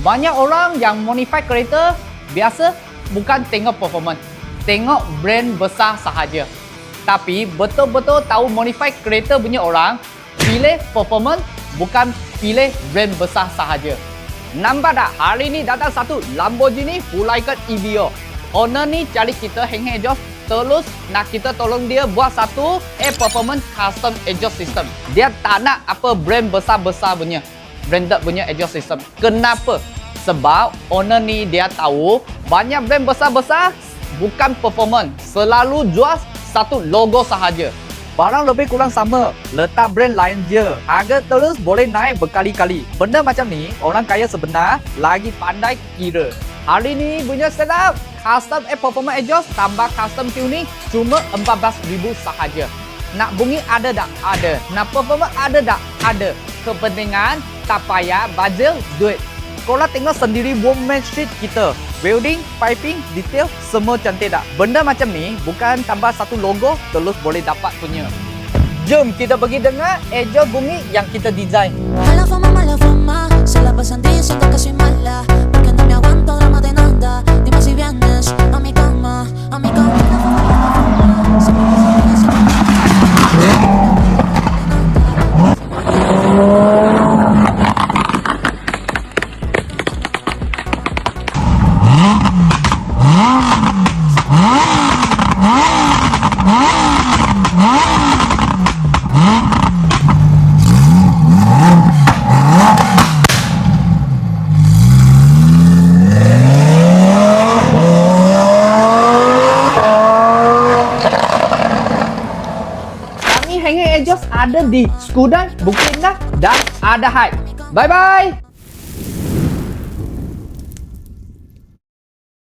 Banyak orang yang modify kereta biasa bukan tengok performance, tengok brand besar sahaja. Tapi betul-betul tahu modify kereta punya orang, pilih performance bukan pilih brand besar sahaja. Nampak tak? Hari ni datang satu Lamborghini full icon EVO. Owner ni cari kita hang exhaust, terus nak kita tolong dia buat satu performance custom exhaust system. Dia tak nak apa brand besar-besar punya, branded punya exhaust system. Kenapa? Sebab owner ni dia tahu banyak brand besar-besar bukan performance, selalu jual satu logo sahaja. Barang lebih kurang sama, letak brand lain je. Harga terus boleh naik berkali-kali. Benda macam ni, orang kaya sebenar lagi pandai kira. Hari ni punya setup, custom performance exhaust tambah custom tuning cuma 14,000 sahaja. Nak bunyi ada tak? Ada. Nak performance ada tak? Ada. Kepentingan tak payah bazir duit. Korang tengok sendiri workmanship kita. Welding, piping, detail, semua cantik tak? Benda macam ni bukan tambah satu logo terus boleh dapat punya. Jom kita pergi dengar exhaust bunyi yang kita design. Mala fama, se la pasan diciendo que soy mala, porque no me aguanto drama de nada. Dime si vienes a mi cama, a mi cama. Kami hanging exhaust ada di Skoda, Bukit Indah dan ada Hype. Bye bye.